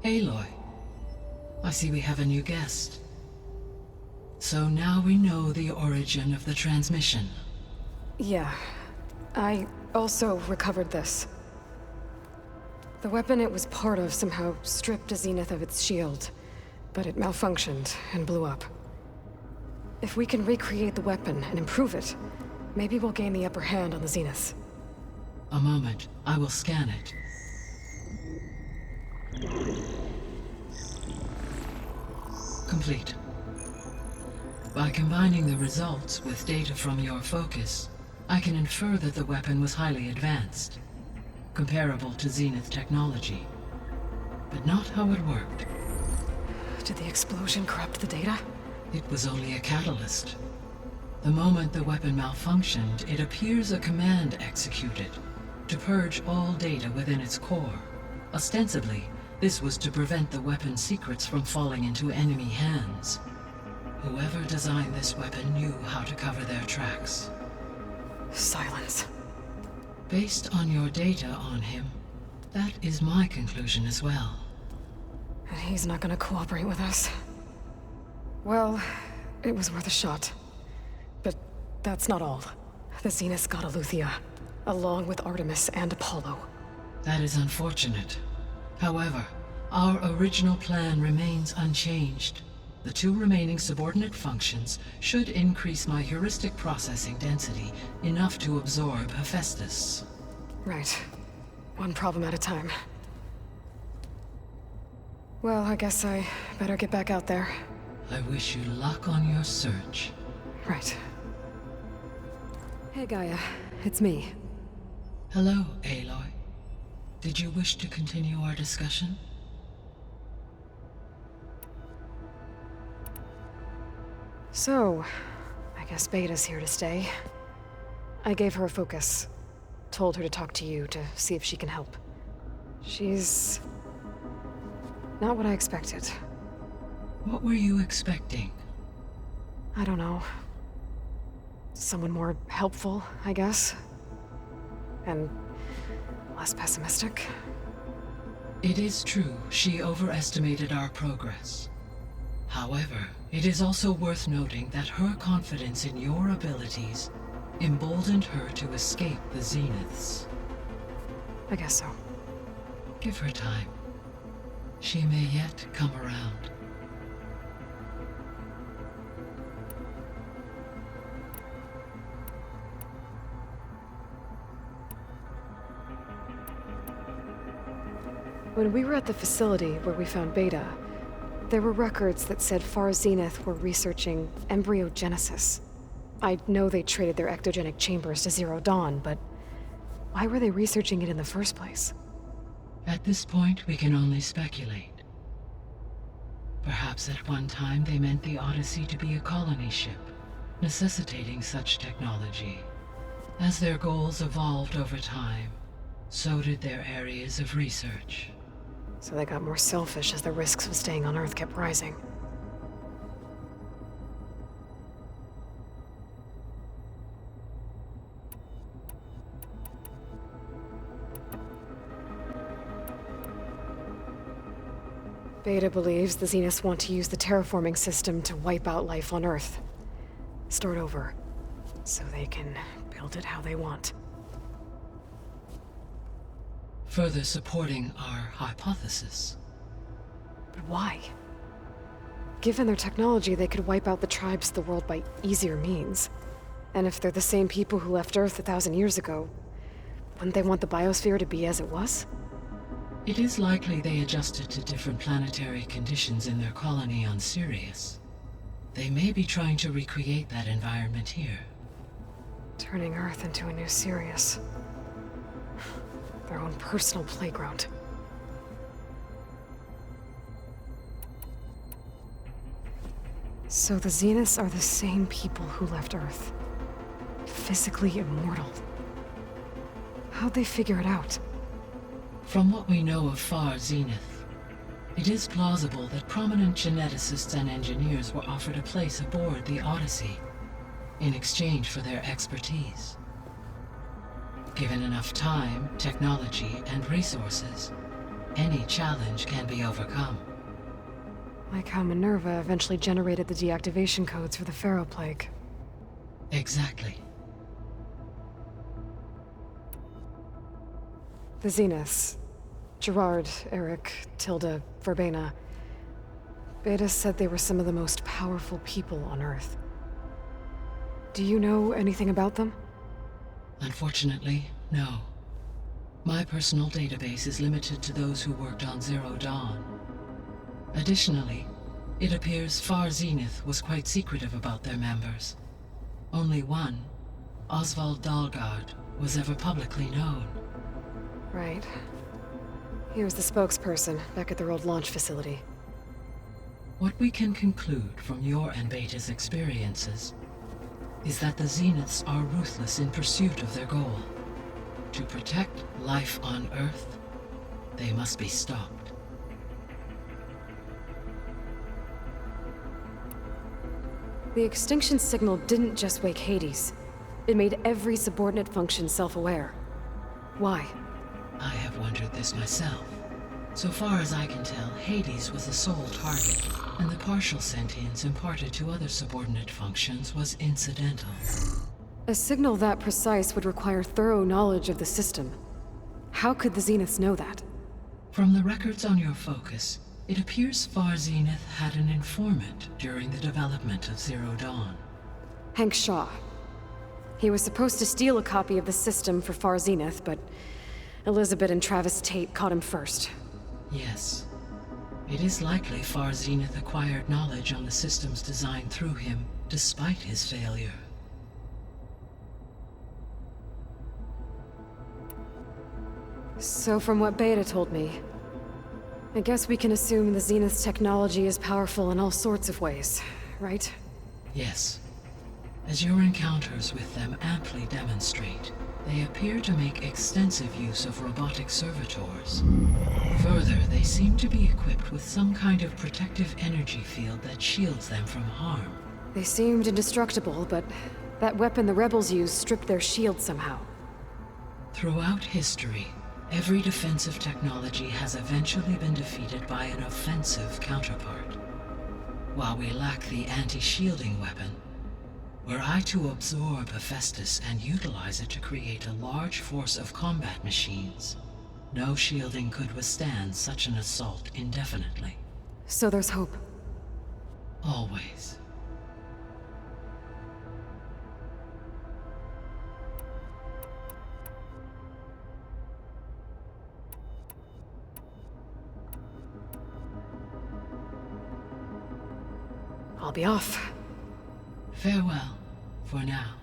Aloy, I see we have a new guest. So now we know the origin of the transmission. Yeah. I also recovered this. The weapon it was part of somehow stripped Zenith of its shield, but it malfunctioned and blew up. If we can recreate the weapon and improve it, maybe we'll gain the upper hand on the Zeniths. A moment, I will scan it. Complete. By combining the results with data from your focus, I can infer that the weapon was highly advanced, comparable to Zenith technology, but not how it worked. Did the explosion corrupt the data? It was only a catalyst. The moment the weapon malfunctioned, it appears a command executed to purge all data within its core. Ostensibly, this was to prevent the weapon's secrets from falling into enemy hands. Whoever designed this weapon knew how to cover their tracks. Silence. Based on your data on him, that is my conclusion as well. And he's not gonna cooperate with us. Well, it was worth a shot. But that's not all. The Zeniths got Aletheia, along with Artemis and Apollo. That is unfortunate. However, our original plan remains unchanged. The two remaining subordinate functions should increase my heuristic processing density enough to absorb Hephaestus. Right. One problem at a time. Well, I guess I better get back out there. I wish you luck on your search. Right. Hey, Gaia. It's me. Hello, Aloy. Did you wish to continue our discussion? So, I guess Beta's here to stay. I gave her a focus. Told her to talk to you to see if she can help. She's not what I expected. What were you expecting? I don't know. Someone more helpful, I guess. And less pessimistic. It is true she overestimated our progress. However, it is also worth noting that her confidence in your abilities emboldened her to escape the Zeniths. I guess so. Give her time. She may yet come around. When we were at the facility where we found Beta, there were records that said Far Zenith were researching embryogenesis. I know they traded their ectogenic chambers to Zero Dawn, but why were they researching it in the first place? At this point, we can only speculate. Perhaps at one time they meant the Odyssey to be a colony ship, necessitating such technology. As their goals evolved over time, so did their areas of research. So they got more selfish as the risks of staying on Earth kept rising. Beta believes the Zeniths want to use the terraforming system to wipe out life on Earth. Start over, so they can build it how they want. Further supporting our hypothesis. But why? Given their technology, they could wipe out the tribes of the world by easier means. And if they're the same people who left Earth 1,000 years ago, wouldn't they want the biosphere to be as it was? It is likely they adjusted to different planetary conditions in their colony on Sirius. They may be trying to recreate that environment here. Turning Earth into a new Sirius. Their own personal playground. So the Zeniths are the same people who left Earth. Physically immortal. How'd they figure it out? From what we know of Far Zenith, it is plausible that prominent geneticists and engineers were offered a place aboard the Odyssey in exchange for their expertise. Given enough time, technology, and resources, any challenge can be overcome. Like how Minerva eventually generated the deactivation codes for the Pharaoh Plague. Exactly. The Zeniths. Gerard, Eric, Tilda, Verbena. Beta said they were some of the most powerful people on Earth. Do you know anything about them? Unfortunately, no. My personal database is limited to those who worked on Zero Dawn. Additionally, it appears Far Zenith was quite secretive about their members. Only one, Oswald Dahlgard, was ever publicly known. Right. He was the spokesperson back at their old launch facility. What we can conclude from your and Beta's experiences is that the Zeniths are ruthless in pursuit of their goal. To protect life on Earth, they must be stopped. The extinction signal didn't just wake Hades. It made every subordinate function self-aware. Why? I have wondered this myself. So far as I can tell, Hades was the sole target, and the partial sentience imparted to other subordinate functions was incidental. A signal that precise would require thorough knowledge of the system. How could the Zeniths know that? From the records on your focus, it appears Far Zenith had an informant during the development of Zero Dawn. Hank Shaw. He was supposed to steal a copy of the system for Far Zenith, but Elizabeth and Travis Tate caught him first. Yes. It is likely Far Zenith acquired knowledge on the system's design through him, despite his failure. So from what Beta told me, I guess we can assume the Zenith's technology is powerful in all sorts of ways, right? Yes. As your encounters with them amply demonstrate, they appear to make extensive use of robotic servitors. Further, they seem to be equipped with some kind of protective energy field that shields them from harm. They seemed indestructible, but that weapon the rebels used stripped their shield somehow. Throughout history, every defensive technology has eventually been defeated by an offensive counterpart. While we lack the anti-shielding weapon, were I to absorb Hephaestus and utilize it to create a large force of combat machines, no shielding could withstand such an assault indefinitely. So there's hope. Always. I'll be off. Farewell, for now.